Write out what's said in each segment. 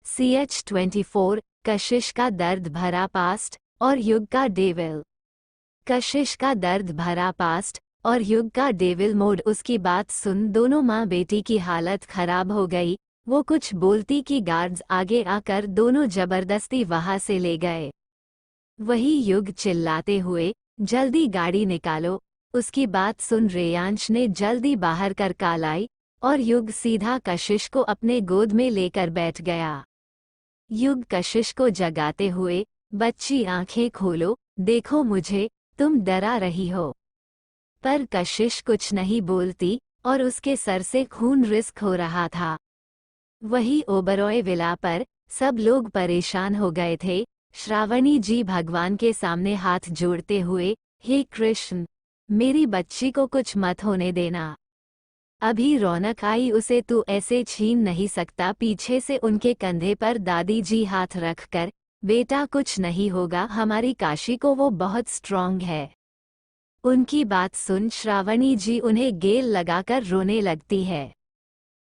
CH24 कशिश का दर्द भरा पास्ट और युग का डेविल। कशिश का दर्द भरा पास्ट और युग का डेविल मोड। उसकी बात सुन दोनों माँ बेटी की हालत खराब हो गई। वो कुछ बोलती कि गार्ड्स आगे आकर दोनों जबरदस्ती वहां से ले गए। वही युग चिल्लाते हुए, जल्दी गाड़ी निकालो। उसकी बात सुन रेयांश ने जल्दी बाहर कर कॉल आई और युग सीधा कशिश को अपने गोद में लेकर बैठ गया। युग कशिश को जगाते हुए, बच्ची आंखें खोलो, देखो मुझे, तुम डरा रही हो। पर कशिश कुछ नहीं बोलती और उसके सर से खून रिस्क हो रहा था। वही ओबरॉय विला पर सब लोग परेशान हो गए थे। श्रावणी जी भगवान के सामने हाथ जोड़ते हुए, हे कृष्ण, मेरी बच्ची को कुछ मत होने देना। अभी रौनक आई, उसे तू ऐसे छीन नहीं सकता। पीछे से उनके कंधे पर दादी जी हाथ रखकर, बेटा कुछ नहीं होगा, हमारी काशी को वो बहुत स्ट्रॉन्ग है। उनकी बात सुन श्रावणी जी उन्हें गेल लगाकर रोने लगती है।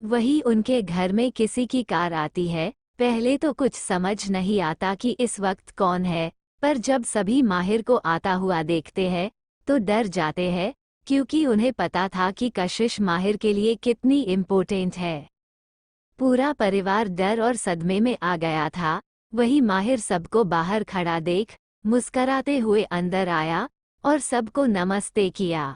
वही उनके घर में किसी की कार आती है। पहले तो कुछ समझ नहीं आता कि इस वक्त कौन है, पर जब सभी माहिर को आता हुआ देखते हैं तो डर जाते हैं, क्योंकि उन्हें पता था कि कशिश माहिर के लिए कितनी इम्पोर्टेंट है। पूरा परिवार डर और सदमे में आ गया था। वही माहिर सबको बाहर खड़ा देख मुस्कराते हुए अंदर आया और सबको नमस्ते किया।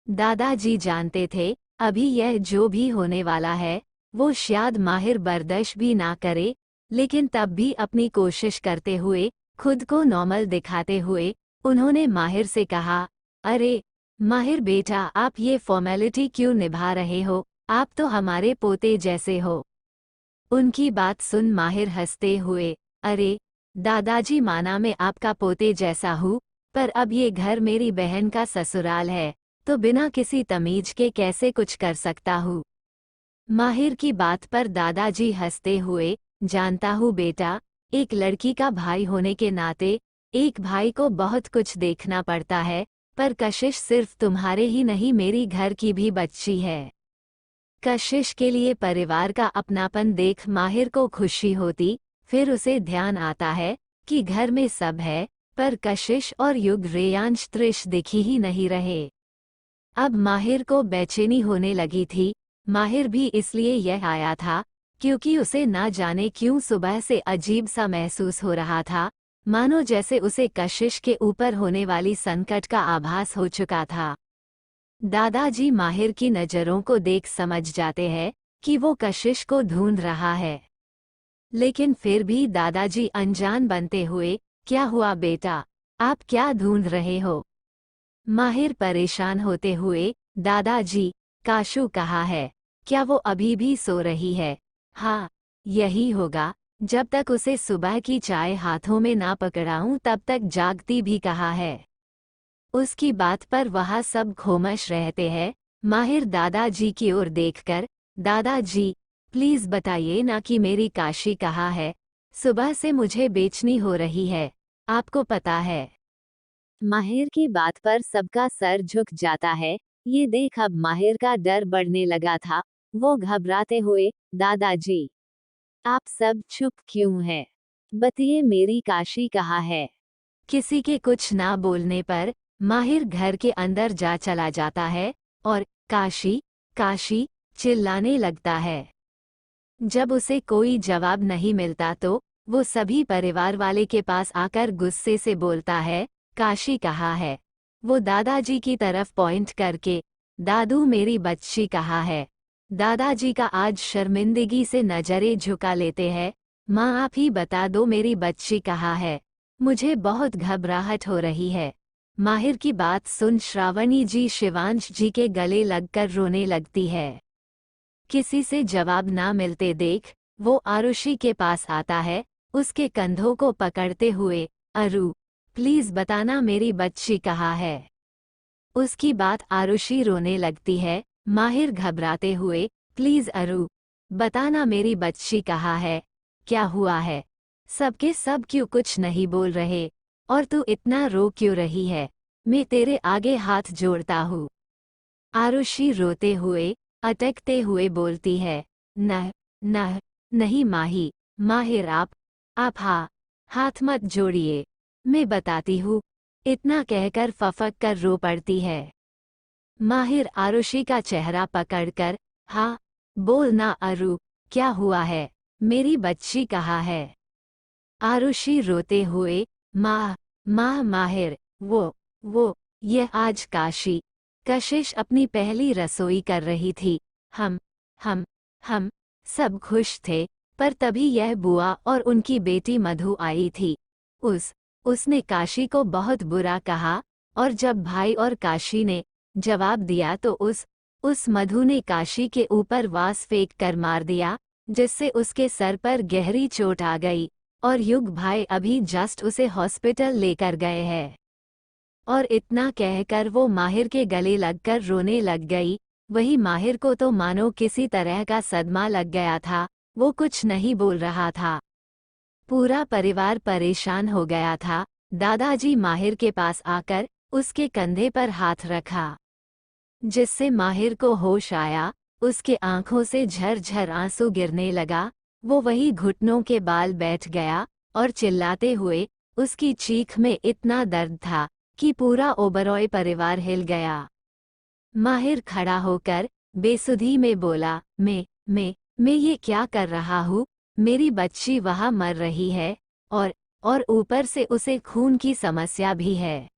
दादाजी जानते थे अभी यह जो भी होने वाला है वो शायद माहिर बर्दाश्त भी ना करे, लेकिन तब भी अपनी कोशिश करते हुए, खुद को नॉर्मल दिखाते हुए, उन्होंने माहिर से कहा, अरे माहिर बेटा, आप ये फॉर्मेलिटी क्यों निभा रहे हो, आप तो हमारे पोते जैसे हो। उनकी बात सुन माहिर हंसते हुए, अरे दादाजी, माना मैं आपका पोते जैसा हूँ, पर अब ये घर मेरी बहन का ससुराल है, तो बिना किसी तमीज के कैसे कुछ कर सकता हूँ। माहिर की बात पर दादाजी हंसते हुए, जानता हूँ बेटा, एक लड़की का भाई होने के नाते एक भाई को बहुत कुछ देखना पड़ता है, पर कशिश सिर्फ तुम्हारे ही नहीं, मेरी घर की भी बच्ची है। कशिश के लिए परिवार का अपनापन देख माहिर को खुशी होती। फिर उसे ध्यान आता है कि घर में सब है, पर कशिश और युग रेयांश त्रिश दिखी ही नहीं रहे। अब माहिर को बेचैनी होने लगी थी। माहिर भी इसलिए यह आया था क्योंकि उसे ना जाने क्यों सुबह से अजीब सा महसूस हो रहा था, मानो जैसे उसे कशिश के ऊपर होने वाली संकट का आभास हो चुका था। दादाजी माहिर की नज़रों को देख समझ जाते हैं कि वो कशिश को ढूंढ रहा है, लेकिन फिर भी दादाजी अनजान बनते हुए, क्या हुआ बेटा, आप क्या ढूंढ रहे हो? माहिर परेशान होते हुए, दादाजी, काशू कहाँ है? क्या वो अभी भी सो रही है? हाँ, यही होगा, जब तक उसे सुबह की चाय हाथों में ना पकड़ाऊं तब तक जागती भी कहाँ है। उसकी बात पर वहाँ सब खामोश रहते हैं। माहिर दादाजी की ओर देखकर, दादाजी प्लीज बताइए ना कि मेरी काशी कहाँ है, सुबह से मुझे बेचैनी हो रही है, आपको पता है। माहिर की बात पर सबका सर झुक जाता है। ये देख अब माहिर का डर बढ़ने लगा था। वो घबराते हुए, दादाजी आप सब चुप क्यों हैं? बताइए मेरी काशी कहाँ है? किसी के कुछ ना बोलने पर माहिर घर के अंदर जा चला जाता है और काशी काशी चिल्लाने लगता है। जब उसे कोई जवाब नहीं मिलता तो वो सभी परिवार वाले के पास आकर गुस्से से बोलता है, काशी कहाँ है? वो दादाजी की तरफ पॉइंट करके, दादू मेरी बच्ची कहाँ है? दादाजी का आज शर्मिंदगी से नजरें झुका लेते हैं। माँ आप ही बता दो मेरी बच्ची कहाँ है, मुझे बहुत घबराहट हो रही है। माहिर की बात सुन श्रावणी जी शिवांश जी के गले लगकर रोने लगती है। किसी से जवाब ना मिलते देख वो आरुषि के पास आता है, उसके कंधों को पकड़ते हुए, अरु प्लीज बताना मेरी बच्ची कहाँ है। उसकी बात आरुषि रोने लगती है। माहिर घबराते हुए, प्लीज अरु बताना मेरी बच्ची कहाँ है, क्या हुआ है? सबके सब क्यों कुछ नहीं बोल रहे, और तू इतना रो क्यों रही है? मैं तेरे आगे हाथ जोड़ता हूँ। आरुषि रोते हुए, अटकते हुए बोलती है, नहीं माही, माहिर आप हाथ मत जोड़िए, मैं बताती हूँ। इतना कहकर फफक कर रो पड़ती है। माहिर आरुषि का चेहरा पकड़कर, हाँ, बोल ना अरु, क्या हुआ है, मेरी बच्ची कहाँ है? आरुषि रोते हुए, माँ माहिर, वो यह आज कशिश अपनी पहली रसोई कर रही थी। हम हम हम सब खुश थे, पर तभी यह बुआ और उनकी बेटी मधु आई थी। उसने काशी को बहुत बुरा कहा, और जब भाई और काशी ने जवाब दिया तो उस मधु ने काशी के ऊपर वास फेंक कर मार दिया, जिससे उसके सर पर गहरी चोट आ गई, और युग भाई अभी जस्ट उसे हॉस्पिटल लेकर गए हैं। और इतना कहकर वो माहिर के गले लगकर रोने लग गई। वही माहिर को तो मानो किसी तरह का सदमा लग गया था, वो कुछ नहीं बोल रहा था। पूरा परिवार परेशान हो गया था। दादाजी माहिर के पास आकर उसके कंधे पर हाथ रखा, जिससे माहिर को होश आया। उसके आंखों से झरझर आंसू गिरने लगा। वो वही घुटनों के बाल बैठ गया, और चिल्लाते हुए, उसकी चीख में इतना दर्द था कि पूरा ओबरॉय परिवार हिल गया। माहिर खड़ा होकर बेसुधी में बोला, मैं ये क्या कर रहा हूँ? मेरी बच्ची वहाँ मर रही है, और ऊपर से उसे खून की समस्या भी है।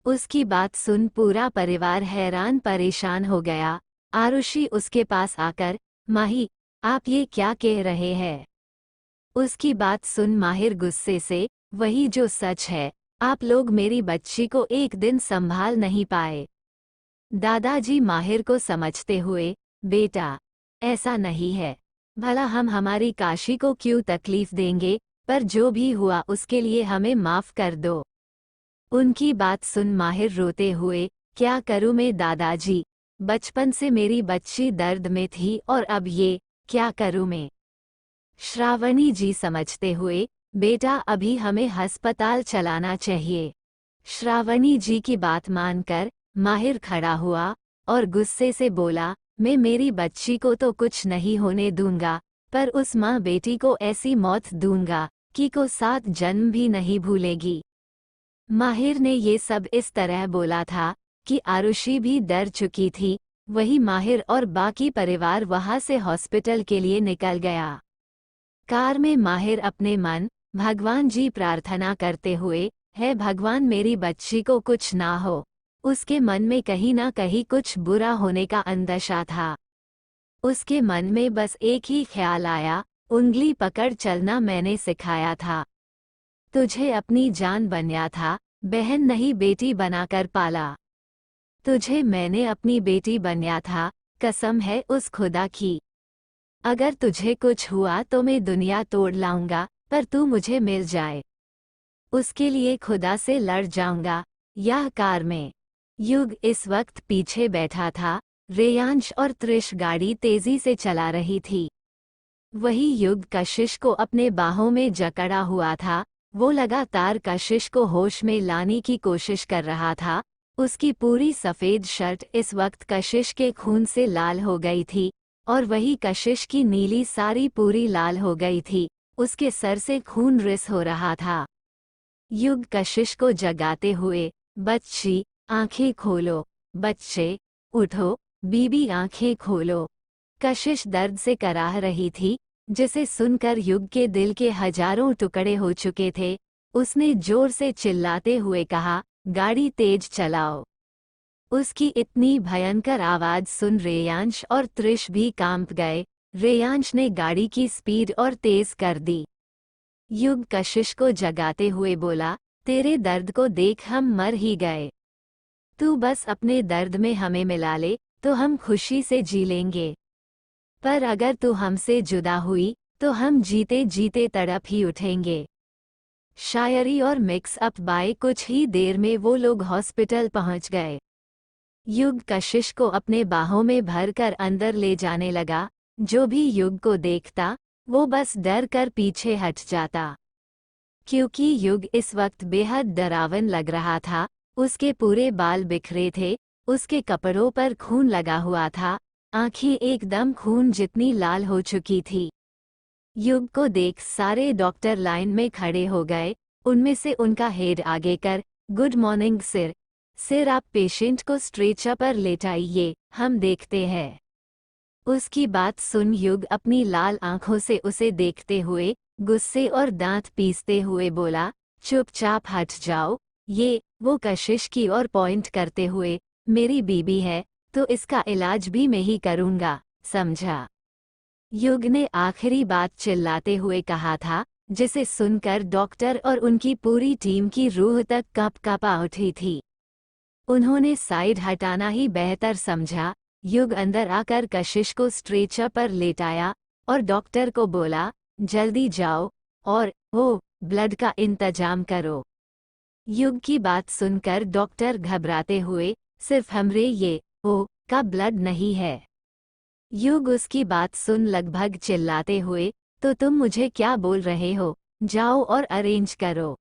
उसकी बात सुन पूरा परिवार हैरान परेशान हो गया। आरुषि उसके पास आकर, माही, आप ये क्या कह रहे हैं? उसकी बात सुन माहिर गुस्से से, वही जो सच है, आप लोग मेरी बच्ची को एक दिन संभाल नहीं पाए। दादाजी माहिर को समझते हुए, बेटा, ऐसा नहीं है। भला हम हमारी काशी को क्यों तकलीफ देंगे, पर जो भी हुआ उसके लिए हमें माफ कर दो। उनकी बात सुन माहिर रोते हुए, क्या करूं मैं दादाजी, बचपन से मेरी बच्ची दर्द में थी और अब ये, क्या करूं मैं? श्रावणी जी समझते हुए, बेटा अभी हमें अस्पताल चलाना चाहिए। श्रावणी जी की बात मानकर माहिर खड़ा हुआ और गुस्से से बोला, मैं मेरी बच्ची को तो कुछ नहीं होने दूंगा, पर उस माँ बेटी को ऐसी मौत दूंगा कि को 7 जन्म भी नहीं भूलेगी। माहिर ने ये सब इस तरह बोला था कि आरुषि भी डर चुकी थी। वही माहिर और बाकी परिवार वहां से हॉस्पिटल के लिए निकल गया। कार में माहिर अपने मन भगवान जी प्रार्थना करते हुए, है भगवान मेरी बच्ची को कुछ ना हो। उसके मन में कहीं ना कहीं कुछ बुरा होने का अंदेशा था। उसके मन में बस एक ही ख्याल आया, उंगली पकड़ चलना मैंने सिखाया था। तुझे अपनी जान बनाया था, बहन नहीं बेटी बनाकर पाला। तुझे मैंने अपनी बेटी बनाया था, कसम है उस खुदा की। अगर तुझे कुछ हुआ तो मैं दुनिया तोड़ लाऊंगा, पर तू मुझे मिल जाए, उसके लिए खुदा से लड़ जाऊंगा। यह कार में युग इस वक्त पीछे बैठा था। रेयांश और त्रिश गाड़ी तेजी से चला रही थी। वही युग कशिश को अपने बाहों में जकड़ा हुआ था। वो लगातार कशिश को होश में लाने की कोशिश कर रहा था। उसकी पूरी सफ़ेद शर्ट इस वक्त कशिश के खून से लाल हो गई थी, और वही कशिश की नीली साड़ी पूरी लाल हो गई थी। उसके सर से खून रिस हो रहा था। युग कशिश को जगाते हुए, बच्ची, आंखें खोलो, बच्चे, उठो, बीबी आंखें खोलो। कशिश दर्द से कराह रही थी, जिसे सुनकर युग के दिल के हजारों टुकड़े हो चुके थे। उसने जोर से चिल्लाते हुए कहा, गाड़ी तेज चलाओ। उसकी इतनी भयंकर आवाज सुन रेयांश और त्रिश भी कांप गए। रेयांश ने गाड़ी की स्पीड और तेज कर दी। युग कशिश को जगाते हुए बोला, तेरे दर्द को देख हम मर ही गए। तू बस अपने दर्द में हमें मिला ले, तो हम खुशी से जी लेंगे। पर अगर तू हमसे जुदा हुई, तो हम जीते जीते तड़प ही उठेंगे। शायरी और मिक्स अप बाय कुछ ही देर में वो लोग हॉस्पिटल पहुंच गए। युग कशिश को अपने बाहों में भरकर अंदर ले जाने लगा। जो भी युग को देखता, वो बस डर कर पीछे हट जाता, क्योंकि युग इस वक्त बेहद डरावन लग रहा था। उसके पूरे बाल बिखरे थे, उसके कपड़ों पर खून लगा हुआ था, आंखें एकदम खून जितनी लाल हो चुकी थी। युग को देख सारे डॉक्टर लाइन में खड़े हो गए। उनमें से उनका हेड आगे कर, गुड मॉर्निंग सर। सर आप पेशेंट को स्ट्रेचर पर लेटाइए, हम देखते हैं। उसकी बात सुन युग अपनी लाल आंखों से उसे देखते हुए गुस्से और दांत पीसते हुए बोला, चुपचाप हट जाओ। ये वो कशिश की ओर पॉइंट करते हुए, मेरी बीबी है तो इसका इलाज भी मैं ही करूंगा, समझा। युग ने आखिरी बात चिल्लाते हुए कहा था, जिसे सुनकर डॉक्टर और उनकी पूरी टीम की रूह तक कांपा उठी थी। उन्होंने साइड हटाना ही बेहतर समझा। युग अंदर आकर कशिश को स्ट्रेचर पर लेटाया और डॉक्टर को बोला, जल्दी जाओ और वो ब्लड का इंतजाम करो। युग की बात सुनकर डॉक्टर घबराते हुए, सिर्फ हमरे ये ओ का ब्लड नहीं है। युग उसकी बात सुन लगभग चिल्लाते हुए, तो तुम मुझे क्या बोल रहे हो, जाओ और अरेंज करो।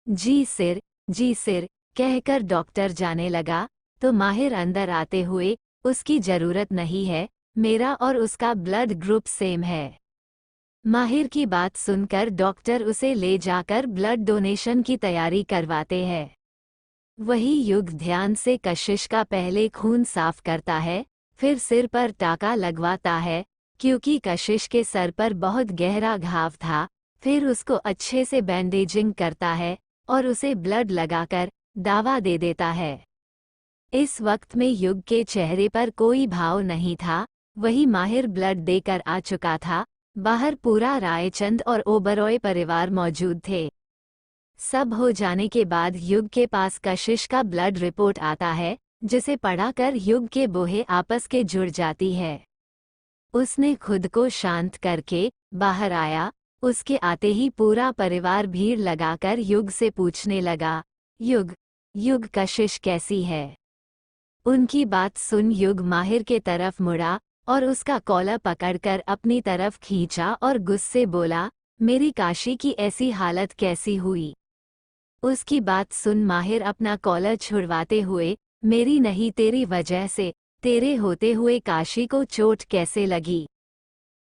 जी सिर कहकर डॉक्टर जाने लगा तो माहिर अंदर आते हुए, उसकी जरूरत नहीं है, मेरा और उसका ब्लड ग्रुप सेम है। माहिर की बात सुनकर डॉक्टर उसे ले जाकर ब्लड डोनेशन की तैयारी करवाते हैं। वही युग ध्यान से कशिश का पहले खून साफ करता है, फिर सिर पर टाका लगवाता है, क्योंकि कशिश के सर पर बहुत गहरा घाव था। फिर उसको अच्छे से बैंडेजिंग करता है और उसे ब्लड लगाकर दावा दे देता है। इस वक्त में युग के चेहरे पर कोई भाव नहीं था, वही माहिर ब्लड देकर आ चुका था। बाहर पूरा रायचंद और ओबरॉय परिवार मौजूद थे। सब हो जाने के बाद युग के पास कशिश का ब्लड रिपोर्ट आता है, जिसे पढ़ाकर युग के बोहे आपस के जुड़ जाती है। उसने खुद को शांत करके बाहर आया। उसके आते ही पूरा परिवार भीड़ लगाकर युग से पूछने लगा, युग कशिश कैसी है। उनकी बात सुन युग माहिर के तरफ मुड़ा और उसका कॉलर पकड़कर अपनी तरफ खींचा और गुस्से बोला, मेरी काशी की ऐसी हालत कैसी हुई। उसकी बात सुन माहिर अपना कॉलर छुड़वाते हुए, मेरी नहीं तेरी वजह से, तेरे होते हुए काशी को चोट कैसे लगी।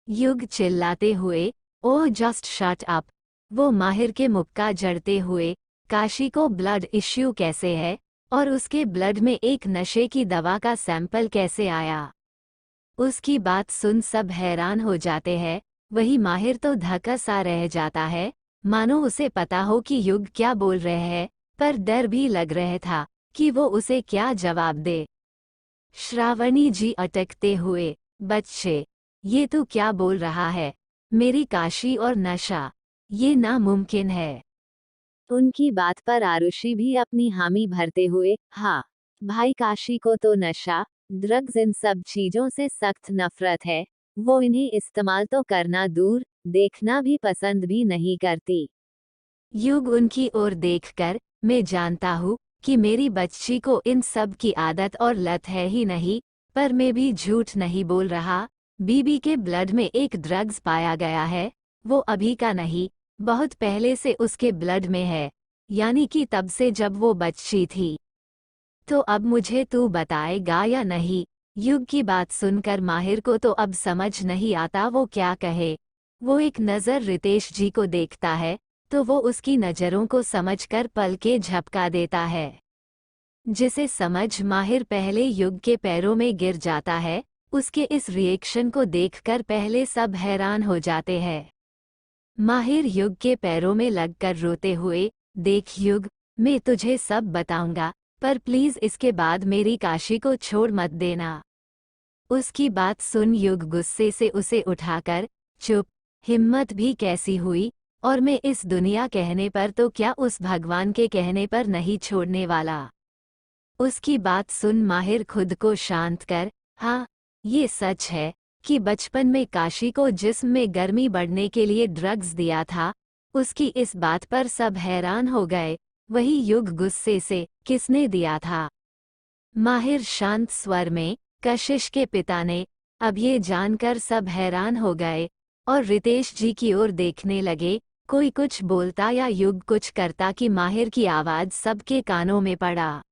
युग चिल्लाते हुए, ओह जस्ट शट अप। वो माहिर के मुक्का जड़ते हुए, काशी को ब्लड इश्यू कैसे है और उसके ब्लड में एक नशे की दवा का सैंपल कैसे आया। उसकी बात सुन सब हैरान हो जाते हैं। वही माहिर तो धक्का सा रह जाता है, मानो उसे पता हो कि युग क्या बोल रहे हैं, पर डर भी लग रहा था कि वो उसे क्या जवाब दे। श्रावणी जी अटकते हुए, बच्चे ये तू क्या बोल रहा है, मेरी काशी और नशा, ये नामुमकिन है। उनकी बात पर आरुषि भी अपनी हामी भरते हुए, हाँ भाई काशी को तो नशा, ड्रग्स इन सब चीजों से सख्त नफरत है। वो इन्हें इस्तेमाल तो करना दूर, देखना भी पसंद भी नहीं करती। युग उनकी ओर देखकर, मैं जानता हूँ कि मेरी बच्ची को इन सब की आदत और लत है ही नहीं, पर मैं भी झूठ नहीं बोल रहा। बीबी के ब्लड में एक ड्रग्स पाया गया है, वो अभी का नहीं, बहुत पहले से उसके ब्लड में है, यानी कि तब से जब वो बच्ची थी। तो अब मुझे तू बताएगा या नहीं। युग की बात सुनकर माहिर को तो अब समझ नहीं आता वो क्या कहे। वो एक नज़र रितेश जी को देखता है तो वो उसकी नज़रों को समझकर पल के झपका देता है, जिसे समझ माहिर पहले युग के पैरों में गिर जाता है। उसके इस रिएक्शन को देखकर पहले सब हैरान हो जाते हैं। माहिर युग के पैरों में लगकर रोते हुए, देख युग, मैं तुझे सब बताऊंगा, पर प्लीज इसके बाद मेरी काशी को छोड़ मत देना। उसकी बात सुन युग गुस्से से उसे उठाकर, चुप, हिम्मत भी कैसी हुई, और मैं इस दुनिया कहने पर तो क्या उस भगवान के कहने पर नहीं छोड़ने वाला। उसकी बात सुन माहिर खुद को शांत कर, हाँ ये सच है कि बचपन में काशी को जिस्म में गर्मी बढ़ने के लिए ड्रग्स दिया था। उसकी इस बात पर सब हैरान हो गए। वही युग गुस्से से, किसने दिया था। माहिर शांत स्वर में, कशिश के पिता ने। अब ये जानकर सब हैरान हो गए और रितेश जी की ओर देखने लगे, कोई कुछ बोलता या युग कुछ करता कि माहिर की आवाज सबके कानों में पड़ा।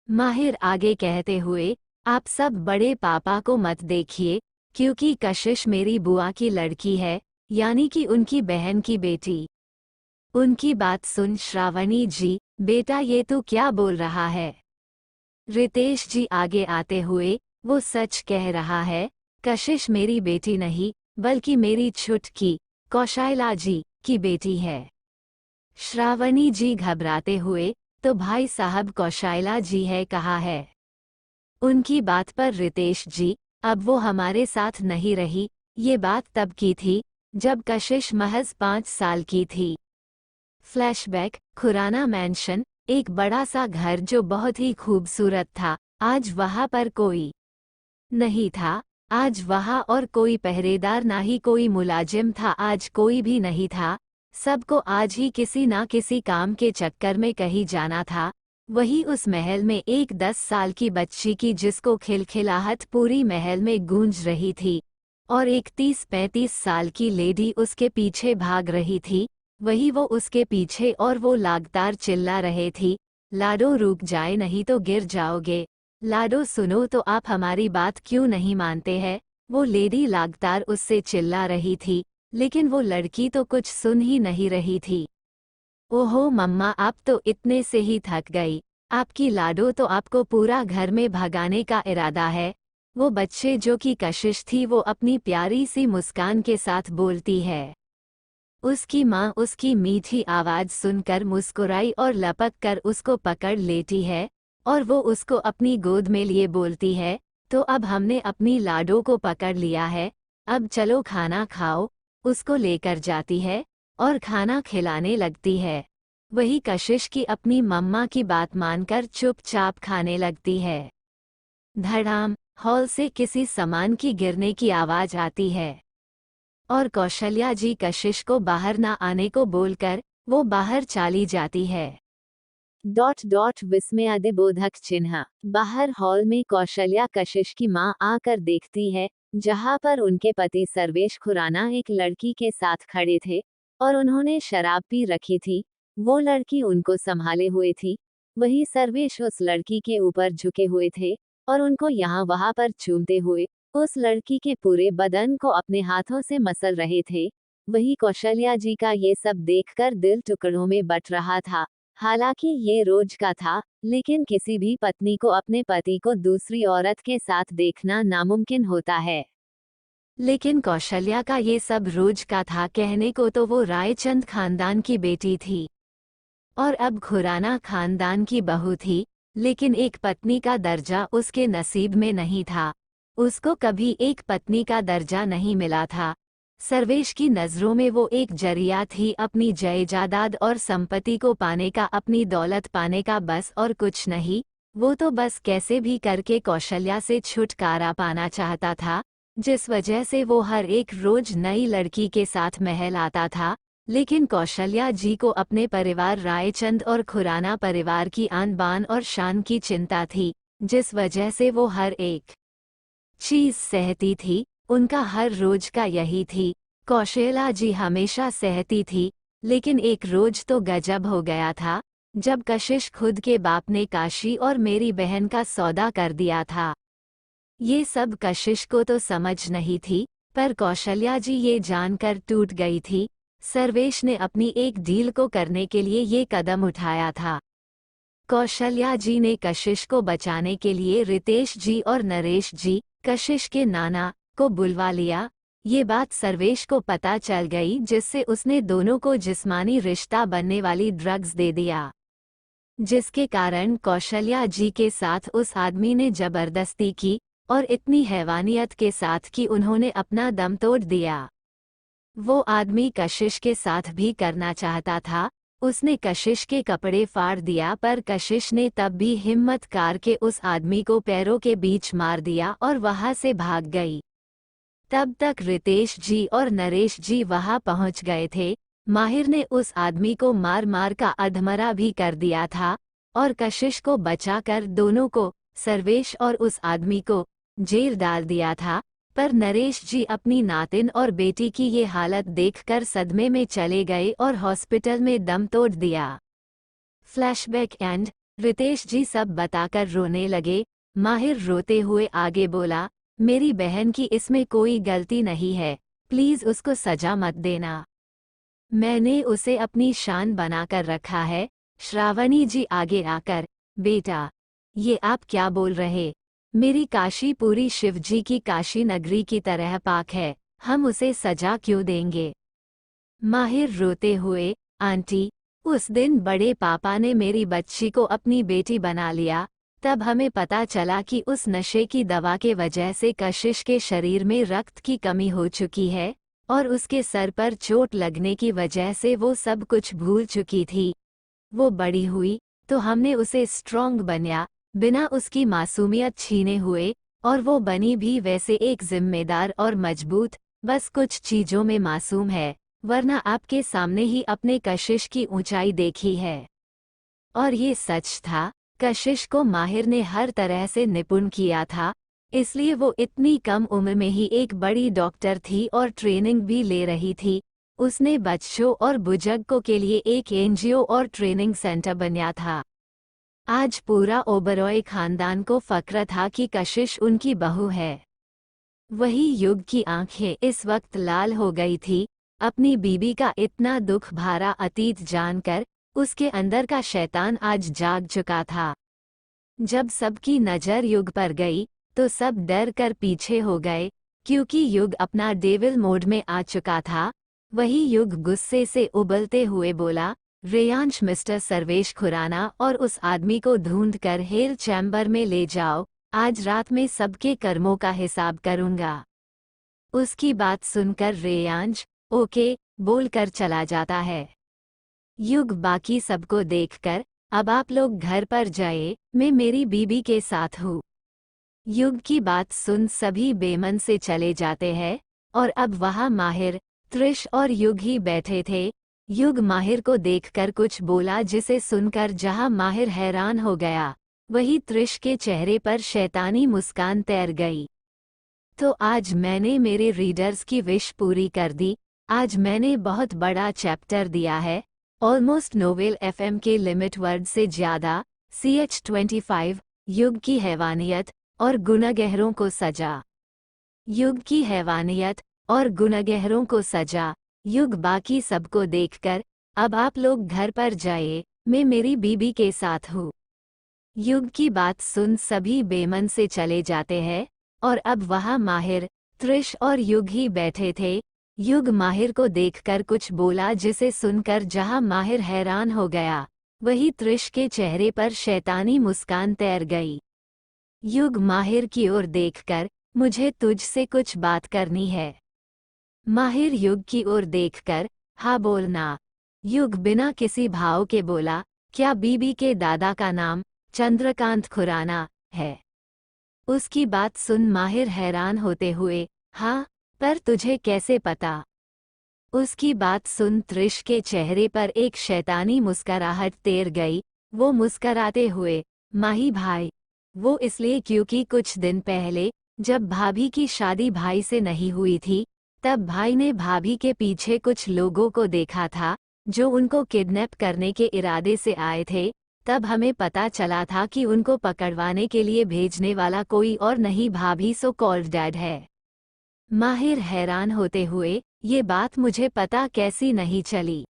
माहिर आगे कहते हुए, आप सब बड़े पापा को मत देखिए, क्योंकि कशिश मेरी बुआ की लड़की है, यानी कि उनकी बहन की बेटी। उनकी बात सुन श्रावणी जी, बेटा ये तू क्या बोल रहा है? रितेश जी आगे आते हुए, वो सच कह रहा है, कशिश मेरी बेटी नहीं, बल्कि मेरी छुटकी कौशैला जी की बेटी है। श्रावणी जी घबराते हुए, तो भाई साहब कौशैला जी है कहा है। उनकी बात पर रितेश जी, अब वो हमारे साथ नहीं रही, ये बात तब की थी जब कशिश महज 5 साल की थी। फ्लैशबैक, खुराना मैंशन, एक बड़ा सा घर जो बहुत ही खूबसूरत था, आज वहां पर कोई नहीं था। आज वहां और कोई पहरेदार ना ही कोई मुलाजिम था, आज कोई भी नहीं था। सबको आज ही किसी ना किसी काम के चक्कर में कहीं जाना था। वही उस महल में एक 10 साल की बच्ची की जिसको खिलखिलाहट पूरी महल में गूंज रही थी, और एक 30-35 साल की लेडी उसके पीछे भाग रही थी। वही वो उसके पीछे और वो लगातार चिल्ला रहे थी, लाडो रुक जाए नहीं तो गिर जाओगे, लाडो सुनो तो आप हमारी बात क्यों नहीं मानते हैं। वो लेडी लगातार उससे चिल्ला रही थी, लेकिन वो लड़की तो कुछ सुन ही नहीं रही थी। ओहो मम्मा, आप तो इतने से ही थक गई, आपकी लाडो तो आपको पूरा घर में भगाने का इरादा है। वो बच्चे जो कि कशिश थी वो अपनी प्यारी सी मुस्कान के साथ बोलती है। उसकी माँ उसकी मीठी आवाज सुनकर मुस्कुराई और लपक कर उसको पकड़ लेती है, और वो उसको अपनी गोद में लिए बोलती है, तो अब हमने अपनी लाडो को पकड़ लिया है, अब चलो खाना खाओ। उसको लेकर जाती है और खाना खिलाने लगती है। वही कशिश की अपनी मम्मा की बात मानकर चुपचाप खाने लगती है। धड़ाम, हॉल से किसी सामान की गिरने की आवाज आती है, और कौशल्या जी कशिश को बाहर ना आने को बोलकर वो बाहर चली जाती है। विस्मयादिबोधक चिन्ह। बाहर हॉल में कौशल्या कशिश की मां आकर देखती है, जहां पर उनके पति सर्वेश खुराना एक लड़की के साथ खड़े थे, और उन्होंने शराब पी रखी थी। वो लड़की उनको संभाले हुए थी। वही सर्वेश उस लड़की के ऊपर झुके हुए थे, और उनको यहाँ वहां पर चूमते हुए उस लड़की के पूरे बदन को अपने हाथों से मसल रहे थे। वही कौशल्या जी का ये सब देखकर दिल टुकड़ों में बट रहा था। हालांकि ये रोज का था, लेकिन किसी भी पत्नी को अपने पति को दूसरी औरत के साथ देखना नामुमकिन होता है। लेकिन कौशल्या का ये सब रोज का था कहने को तो वो रायचंद खानदान की बेटी थी, और अब खुराना खानदान की बहू थी, लेकिन एक पत्नी का दर्जा उसके नसीब में नहीं था। उसको कभी एक पत्नी का दर्जा नहीं मिला था। सर्वेश की नज़रों में वो एक जरिया थी अपनी जायदाद और संपत्ति को पाने का, अपनी दौलत पाने का, बस और कुछ नहीं। वो तो बस कैसे भी करके कौशल्या से छुटकारा पाना चाहता था, जिस वजह से वो हर एक रोज नई लड़की के साथ महल आता था। लेकिन कौशल्या जी को अपने परिवार रायचंद और खुराना परिवार की आन बान और शान की चिंता थी, जिस वजह से वो हर एक चीज सहती थी। उनका हर रोज का यही थी। कौशल्या जी हमेशा सहती थी, लेकिन एक रोज तो गजब हो गया था, जब कशिश खुद के बाप ने काशी और मेरी बहन का सौदा कर दिया था। ये सब कशिश को तो समझ नहीं थी, पर कौशल्या जी ये जानकर टूट गई थी। सर्वेश ने अपनी एक डील को करने के लिए ये कदम उठाया था। कौशल्या जी ने कशिश को बचाने के लिए रितेश जी और नरेश जी, कशिश के नाना, को बुलवा लिया। ये बात सर्वेश को पता चल गई, जिससे उसने दोनों को जिस्मानी रिश्ता बनने वाली ड्रग्स दे दिया, जिसके कारण कौशल्या जी के साथ उस आदमी ने जबरदस्ती की, और इतनी हैवानियत के साथ कि उन्होंने अपना दम तोड़ दिया। वो आदमी कशिश के साथ भी करना चाहता था। उसने कशिश के कपड़े फाड़ दिया, पर कशिश ने तब भी हिम्मत करके उस आदमी को पैरों के बीच मार दिया और वहां से भाग गई। तब तक रितेश जी और नरेश जी वहां पहुंच गए थे। माहिर ने उस आदमी को मार मार का अधमरा भी कर दिया था, और कशिश को बचाकर दोनों को, सर्वेश और उस आदमी को, जेल डाल दिया था। पर नरेश जी अपनी नातिन और बेटी की ये हालत देखकर सदमे में चले गए और हॉस्पिटल में दम तोड़ दिया। Flashback and. रितेश जी सब बताकर रोने लगे। माहिर रोते हुए आगे बोला, मेरी बहन की इसमें कोई गलती नहीं है, प्लीज उसको सजा मत देना। मैंने उसे अपनी शान बनाकर रखा है। श्रावणी जी आगे आकर, बेटा, ये आप क्या बोल रहे? मेरी काशी पूरी शिवजी की काशी नगरी की तरह पाक है, हम उसे सजा क्यों देंगे? माहिर रोते हुए, आंटी, उस दिन बड़े पापा ने मेरी बच्ची को अपनी बेटी बना लिया, तब हमें पता चला कि उस नशे की दवा के वजह से कशिश के शरीर में रक्त की कमी हो चुकी है और उसके सर पर चोट लगने की वजह से वो सब कुछ भूल चुकी थी। वो बड़ी हुई तो हमने उसे स्ट्रॉन्ग बनाया, बिना उसकी मासूमियत छीने हुए, और वो बनी भी वैसे एक जिम्मेदार और मजबूत, बस कुछ चीजों में मासूम है, वरना आपके सामने ही अपने कशिश की ऊंचाई देखी है। और ये सच था, कशिश को माहिर ने हर तरह से निपुण किया था, इसलिए वो इतनी कम उम्र में ही एक बड़ी डॉक्टर थी और ट्रेनिंग भी ले रही थी। उसने बच्चों और बुजुर्गों के लिए एक एनजीओ और ट्रेनिंग सेंटर बनाया था। आज पूरा ओबरॉय खानदान को फक्र था कि कशिश उनकी बहू है। वही युग की आंखें इस वक्त लाल हो गई थी, अपनी बीबी का इतना दुख भरा अतीत जानकर। उसके अंदर का शैतान आज जाग चुका था। जब सबकी नज़र युग पर गई तो सब डर कर पीछे हो गए, क्योंकि युग अपना डेविल मोड में आ चुका था। वही युग गुस्से से उबलते हुए बोला, रेयांश, मिस्टर सर्वेश खुराना और उस आदमी को ढूंढ कर हेल चैम्बर में ले जाओ, आज रात में सबके कर्मों का हिसाब करूंगा। उसकी बात सुनकर रेयांश ओके बोलकर चला जाता है। युग बाकी सबको देखकर, अब आप लोग घर पर जाए, मैं मेरी बीबी के साथ हूँ। युग की बात सुन सभी बेमन से चले जाते हैं, और अब वहाँ माहिर, त्रिश और युग ही बैठे थे। युग माहिर को देखकर कुछ बोला, जिसे सुनकर जहाँ माहिर हैरान हो गया, वही त्रिश के चेहरे पर शैतानी मुस्कान तैर गई। तो आज मैंने मेरे रीडर्स की विश पूरी कर दी। आज मैंने बहुत बड़ा चैप्टर दिया है, ऑलमोस्ट नोवेल एफएम के लिमिट वर्ड से ज़्यादा। CH25, युग की हैवानियत और गुनहगारों को सजा। युग की हैवानियत और गुनहगारों को सजा। युग बाकी सबको देखकर, अब आप लोग घर पर जाइए, मैं मेरी बीबी के साथ हूँ। युग की बात सुन सभी बेमन से चले जाते हैं, और अब वहाँ माहिर, त्रिश और युग ही बैठे थे। युग माहिर को देखकर कुछ बोला, जिसे सुनकर जहाँ माहिर हैरान हो गया, वही त्रिश के चेहरे पर शैतानी मुस्कान तैर गई। युग माहिर की ओर देखकर, मुझे तुझसे कुछ बात करनी है। माहिर युग की ओर देखकर, हाँ बोलना। युग बिना किसी भाव के बोला, क्या बीबी के दादा का नाम चंद्रकांत खुराना है? उसकी बात सुन माहिर हैरान होते हुए, हाँ, पर तुझे कैसे पता? उसकी बात सुन त्रिश के चेहरे पर एक शैतानी मुस्कराहट तैर गई। वो मुस्कराते हुए, माही भाई, वो इसलिए क्योंकि कुछ दिन पहले जब भाभी की शादी भाई से नहीं हुई थी, तब भाई ने भाभी के पीछे कुछ लोगों को देखा था, जो उनको किडनैप करने के इरादे से आए थे। तब हमें पता चला था कि उनको पकड़वाने के लिए भेजने वाला कोई और नहीं, भाभी सो कॉल्ड डैड है। माहिर हैरान होते हुए, ये बात मुझे पता कैसी नहीं चली?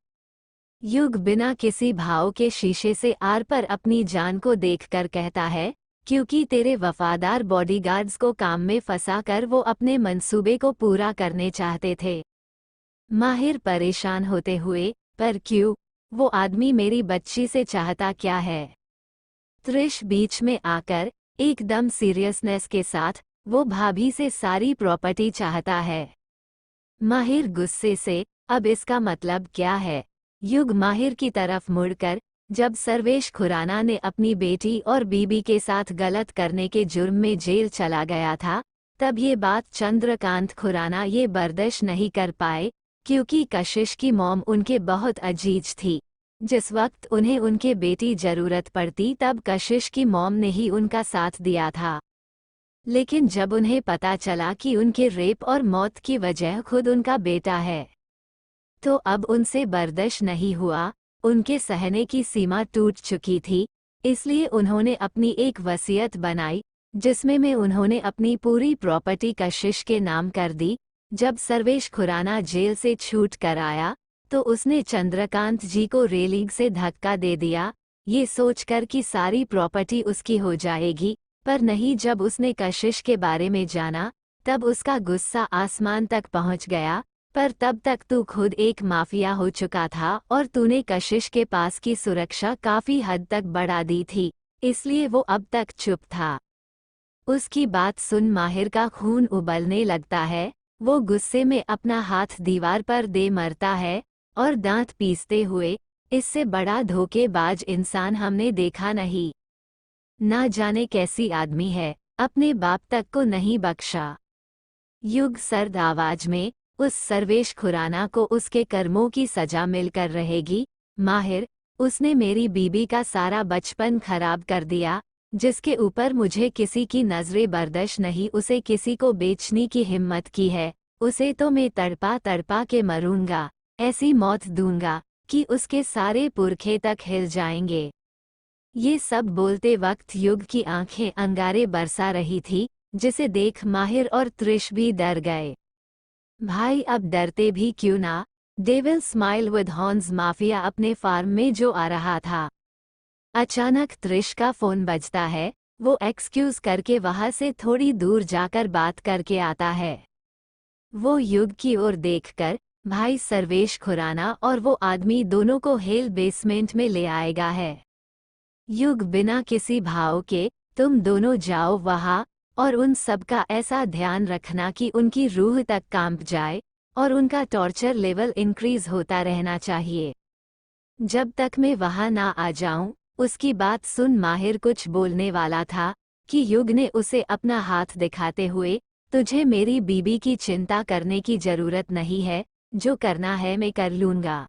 युग बिना किसी भाव के शीशे से आर पर अपनी जान को देखकर कहता है, क्योंकि तेरे वफादार बॉडीगार्ड्स को काम में फंसाकर वो अपने मंसूबे को पूरा करने चाहते थे। माहिर परेशान होते हुए, पर क्यों? वो आदमी मेरी बच्ची से चाहता क्या है? त्रिश बीच में आकर, एकदम सीरियसनेस के साथ, वो भाभी से सारी प्रॉपर्टी चाहता है। माहिर गुस्से से, अब इसका मतलब क्या है? युग माहिर की तरफ मुड़कर, जब सर्वेश खुराना ने अपनी बेटी और बीबी के साथ गलत करने के जुर्म में जेल चला गया था, तब ये बात चंद्रकांत खुराना ये बर्दाश्त नहीं कर पाए, क्योंकि कशिश की मॉम उनके बहुत अजीज थी। जिस वक्त उन्हें उनके बेटी जरूरत पड़ती, तब कशिश की मॉम ने ही उनका साथ दिया था। लेकिन जब उन्हें पता चला कि उनके रेप और मौत की वजह खुद उनका बेटा है, तो अब उनसे बर्दाश्त नहीं हुआ। उनके सहने की सीमा टूट चुकी थी, इसलिए उन्होंने अपनी एक वसीयत बनाई, जिसमें उन्होंने अपनी पूरी प्रॉपर्टी कशिश के नाम कर दी, जब सर्वेश खुराना जेल से छूट कर आया तो उसने चंद्रकांत जी को रेलिंग से धक्का दे दिया, ये सोचकर कि सारी प्रॉपर्टी उसकी हो जाएगी। पर नहीं, जब उसने कशिश के बारे में जाना तब उसका गुस्सा आसमान तक पहुंच गया। पर तब तक तू खुद एक माफिया हो चुका था और तूने कशिश के पास की सुरक्षा काफी हद तक बढ़ा दी थी, इसलिए वो अब तक चुप था। उसकी बात सुन माहिर का खून उबलने लगता है। वो गुस्से में अपना हाथ दीवार पर दे मरता है और दांत पीसते हुए, इससे बड़ा धोखेबाज इंसान हमने देखा नहीं। ना जाने कैसी आदमी है, अपने बाप तक को नहीं बख्शा। युग सर्द आवाज में, उस सर्वेश खुराना को उसके कर्मों की सजा मिलकर रहेगी। माहिर, उसने मेरी बीबी का सारा बचपन खराब कर दिया, जिसके ऊपर मुझे किसी की नजरें बर्दाश्त नहीं। उसे किसी को बेचने की हिम्मत की है, उसे तो मैं तड़पा तड़पा के मरूंगा, ऐसी मौत दूंगा कि उसके सारे पुरखे तक हिल जाएंगे। ये सब बोलते वक्त युग की आंखें अंगारे बरसा रही थी, जिसे देख माहिर और त्रिश भी डर गए। भाई अब डरते भी क्यों ना, devil smile with horns mafia अपने फार्म में जो आ रहा था। अचानक त्रिश का फोन बजता है। वो एक्सक्यूज करके वहां से थोड़ी दूर जाकर बात करके आता है। वो युग की ओर देखकर, भाई सर्वेश खुराना और वो आदमी दोनों को हेल बेसमेंट में ले आएगा है। युग बिना किसी भाव के, तुम दोनों जाओ वहां और उन सब का ऐसा ध्यान रखना कि उनकी रूह तक कांप जाए और उनका टॉर्चर लेवल इंक्रीज होता रहना चाहिए। जब तक मैं वहां ना आ जाऊं। उसकी बात सुन माहिर कुछ बोलने वाला था कि युग ने उसे अपना हाथ दिखाते हुए, तुझे मेरी बीबी की चिंता करने की जरूरत नहीं है, जो करना है मैं कर लूंगा।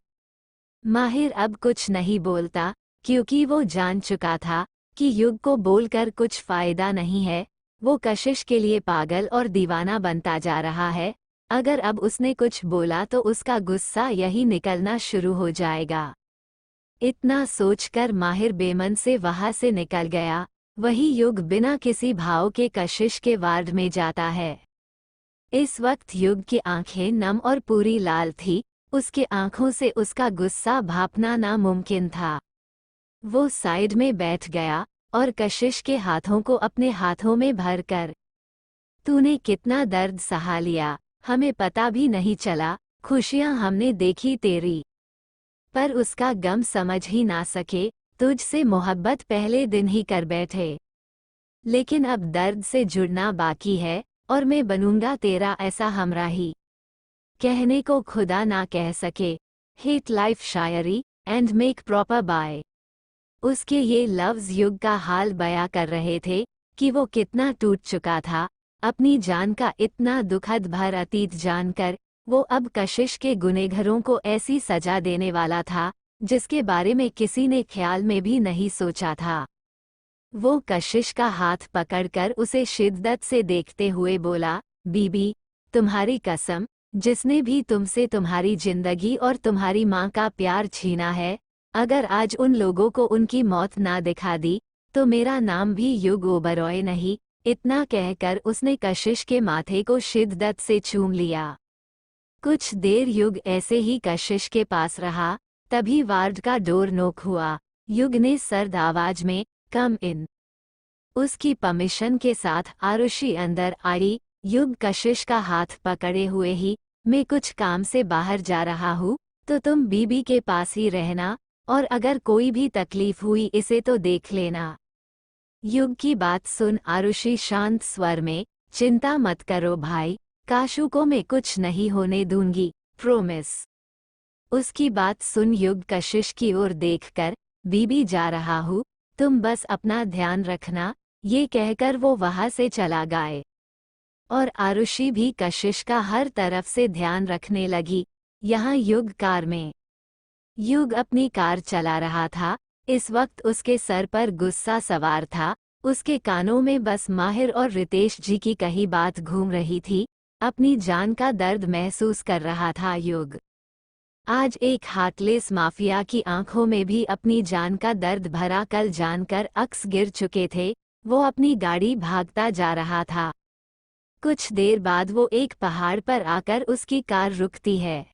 माहिर अब कुछ नहीं बोलता, क्योंकि वो जान चुका था कि युग को बोलकर कुछ फायदा नहीं है। वो कशिश के लिए पागल और दीवाना बनता जा रहा है। अगर अब उसने कुछ बोला तो उसका गुस्सा यही निकलना शुरू हो जाएगा। इतना सोचकर माहिर बेमन से वहां से निकल गया। वही युग बिना किसी भाव के कशिश के वार्ड में जाता है। इस वक्त युग की आंखें नम और पूरी लाल थी। उसकी आंखों से उसका गुस्सा भापना नामुमकिन था। वो साइड में बैठ गया और कशिश के हाथों को अपने हाथों में भरकर, तूने कितना दर्द सहा लिया, हमें पता भी नहीं चला, खुशियां हमने देखी तेरी, पर उसका गम समझ ही ना सके। तुझसे मोहब्बत पहले दिन ही कर बैठे, लेकिन अब दर्द से जुड़ना बाकी है और मैं बनूंगा तेरा ऐसा हमराही, कहने को खुदा ना कह सके। हिट लाइफ शायरी एंड मेक प्रॉपर बाय। उसके ये लफ्ज युग का हाल बयां कर रहे थे कि वो कितना टूट चुका था। अपनी जान का इतना दुखद भर अतीत जानकर वो अब कशिश के गुनहगारों को ऐसी सजा देने वाला था जिसके बारे में किसी ने ख्याल में भी नहीं सोचा था। वो कशिश का हाथ पकड़कर उसे शिद्दत से देखते हुए बोला, बीबी, तुम्हारी कसम, जिसने भी तुमसे तुम्हारी जिंदगी और तुम्हारी माँ का प्यार छीना है, अगर आज उन लोगों को उनकी मौत ना दिखा दी तो मेरा नाम भी युग ओबरॉय नहीं। इतना कहकर उसने कशिश के माथे को शिद्दत से चूम लिया। कुछ देर युग ऐसे ही कशिश के पास रहा, तभी वार्ड का डोर नॉक हुआ। युग ने सर्द आवाज में, कम इन। उसकी परमिशन के साथ आरुषि अंदर आई। युग कशिश का हाथ पकड़े हुए ही, मैं कुछ काम से बाहर जा रहा हूँ, तो तुम बीबी के पास ही रहना और अगर कोई भी तकलीफ हुई इसे तो देख लेना। युग की बात सुन आरुषि शांत स्वर में, चिंता मत करो भाई, काशू को मैं कुछ नहीं होने दूंगी, प्रोमिस। उसकी बात सुन युग कशिश की ओर देखकर, बीबी जा रहा हूँ, तुम बस अपना ध्यान रखना, ये कहकर वो वहां से चला गए। और आरुषि भी कशिश का हर तरफ से ध्यान रखने लगी। यहाँ युग कार में, युग अपनी कार चला रहा था। इस वक्त उसके सर पर गुस्सा सवार था। उसके कानों में बस माहिर और रितेश जी की कही बात घूम रही थी। अपनी जान का दर्द महसूस कर रहा था युग। आज एक हार्टलेस माफिया की आंखों में भी अपनी जान का दर्द भरा कल जानकर अक्स गिर चुके थे। वो अपनी गाड़ी भागता जा रहा था। कुछ देर बाद वो एक पहाड़ पर आकर उसकी कार रुकती है।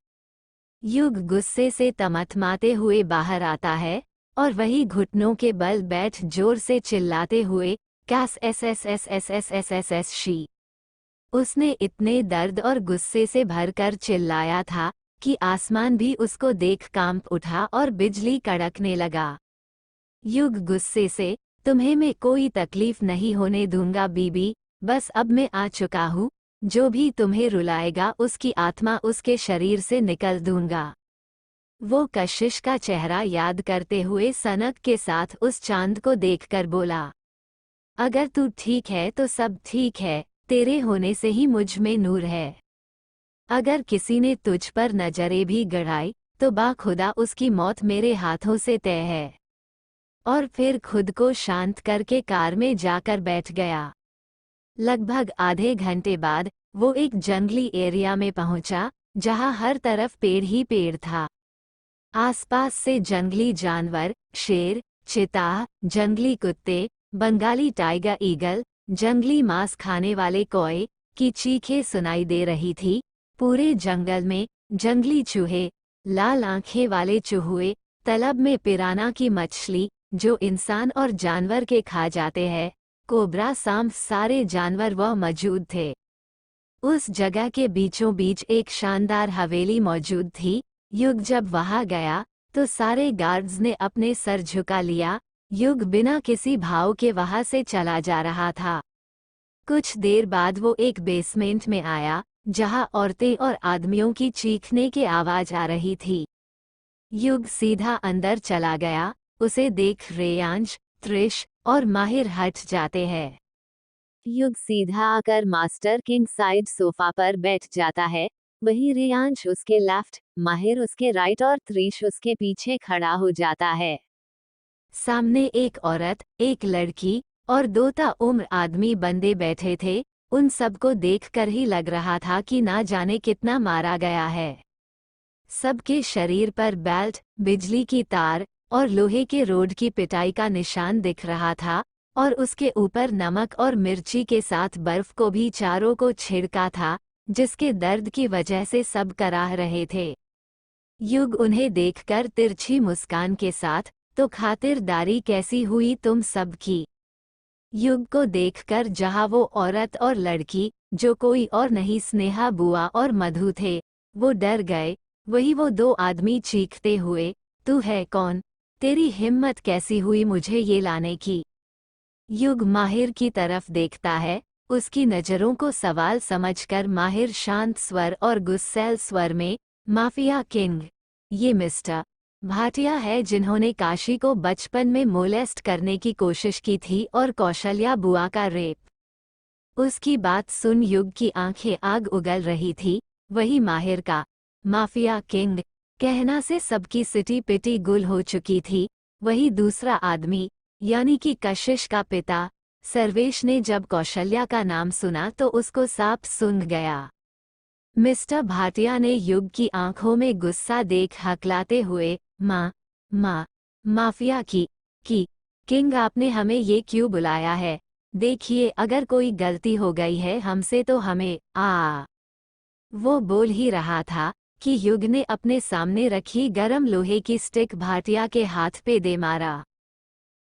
युग गुस्से से तमतमाते हुए बाहर आता है और वही घुटनों के बल बैठ जोर से चिल्लाते हुए कैस एस एस एस एस एस एस एस एस शी। उसने इतने दर्द और गुस्से से भरकर चिल्लाया था कि आसमान भी उसको देख कांप उठा और बिजली कड़कने लगा। युग गुस्से से, तुम्हें मैं कोई तकलीफ नहीं होने दूंगा बीबी, बस अब मैं आ चुका हूँ, जो भी तुम्हें रुलाएगा उसकी आत्मा उसके शरीर से निकल दूंगा। वो कशिश का चेहरा याद करते हुए सनक के साथ उस चांद को देखकर बोला, अगर तू ठीक है तो सब ठीक है, तेरे होने से ही मुझ में नूर है। अगर किसी ने तुझ पर नजरें भी गड़ाई तो बाखुदा उसकी मौत मेरे हाथों से तय है। और फिर खुद को शांत करके कार में जाकर बैठ गया। लगभग आधे घंटे बाद वो एक जंगली एरिया में पहुंचा, जहां हर तरफ पेड़ ही पेड़ था। आसपास से जंगली जानवर, शेर, चीता, जंगली कुत्ते, बंगाली टाइगर ईगल, जंगली मांस खाने वाले कौए की चीखें सुनाई दे रही थी। पूरे जंगल में जंगली चूहे, लाल आंखें वाले चूहे, तलब में पिराना की मछली जो इंसान और जानवर के खा जाते हैं, कोबरा, सांप, सारे जानवर वह मौजूद थे। उस जगह के बीचों बीच एक शानदार हवेली मौजूद थी। युग जब वहां गया तो सारे गार्ड्स ने अपने सर झुका लिया। युग बिना किसी भाव के वहां से चला जा रहा था। कुछ देर बाद वो एक बेसमेंट में आया, जहां औरतें और आदमियों की चीखने की आवाज आ रही थी। युग सीधा अंदर चला गया। उसे देख रेयांश, त्रिश और माहिर हट जाते हैं। युग सीधा आकर मास्टर किंग साइड सोफा पर बैठ जाता है। वही रेयांश उसके लेफ्ट, माहिर उसके राइट और त्रिश उसके पीछे खड़ा हो जाता है। सामने एक औरत, एक लड़की और दो ताउम्र आदमी बंदे बैठे थे। उन सबको देखकर ही लग रहा था कि ना जाने कितना मारा गया है। सबके शरीर पर बेल्ट, बिजली की तार और लोहे के रोड की पिटाई का निशान दिख रहा था, और उसके ऊपर नमक और मिर्ची के साथ बर्फ को भी चारों को छिड़का था, जिसके दर्द की वजह से सब कराह रहे थे। युग उन्हें देखकर तिरछी मुस्कान के साथ, तो खातिरदारी कैसी हुई तुम सब की। युग को देखकर जहां वो औरत और लड़की, जो कोई और नहीं स्नेहा बुआ और मधु थे, वो डर गए। वही वो दो आदमी चीखते हुए, तू है कौन, तेरी हिम्मत कैसी हुई मुझे ये लाने की। युग माहिर की तरफ देखता है। उसकी नज़रों को सवाल समझकर माहिर शांत स्वर और गुस्सैल स्वर में, माफिया किंग, ये मिस्टर भाटिया है जिन्होंने काशी को बचपन में मोलेस्ट करने की कोशिश की थी और कौशल्या बुआ का रेप। उसकी बात सुन युग की आंखें आग उगल रही थी। वही माहिर का माफिया किंग कहना से सबकी सिटी पिटी गुल हो चुकी थी। वही दूसरा आदमी, यानी कि कशिश का पिता सर्वेश ने जब कौशल्या का नाम सुना तो उसको सांप सूंघ गया। मिस्टर भाटिया ने युग की आंखों में गुस्सा देख हकलाते हुए, माँ माफिया की किंग, आपने हमें ये क्यों बुलाया है? देखिए, अगर कोई गलती हो गई है हमसे तो हमें वो बोल ही रहा था कि युग ने अपने सामने रखी गरम लोहे की स्टिक भाटिया के हाथ पे दे मारा।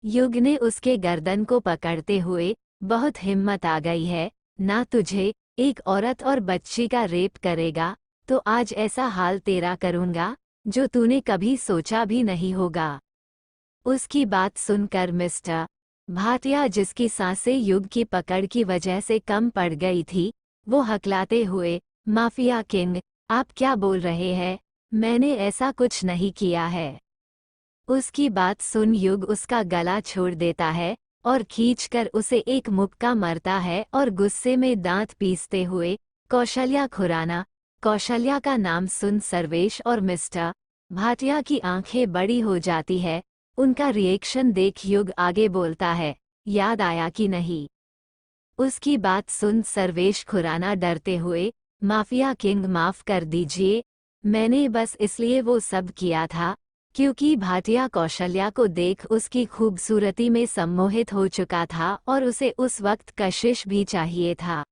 युग ने उसके गर्दन को पकड़ते हुए, बहुत हिम्मत आ गई है ना तुझे, एक औरत और बच्ची का रेप करेगा तो आज ऐसा हाल तेरा करूंगा जो तूने कभी सोचा भी नहीं होगा। उसकी बात सुनकर मिस्टर भाटिया, जिसकी सांसें युग की पकड़ की वजह से कम पड़ गई थी, वो हकलाते हुए, माफिया किंग, आप क्या बोल रहे हैं? मैंने ऐसा कुछ नहीं किया है। उसकी बात सुन युग उसका गला छोड़ देता है और खींचकर उसे एक मुक्का मारता है और गुस्से में दांत पीसते हुए, कौशल्या खुराना। कौशल्या का नाम सुन सर्वेश और मिस्टर भाटिया की आंखें बड़ी हो जाती है। उनका रिएक्शन देख युग आगे बोलता है, याद आया कि नहीं? उसकी बात सुन सर्वेश खुराना डरते हुए, माफिया किंग माफ कर दीजिए, मैंने बस इसलिए वो सब किया था क्योंकि भाटिया कौशल्या को देख उसकी खूबसूरती में सम्मोहित हो चुका था और उसे उस वक्त कशिश भी चाहिए था।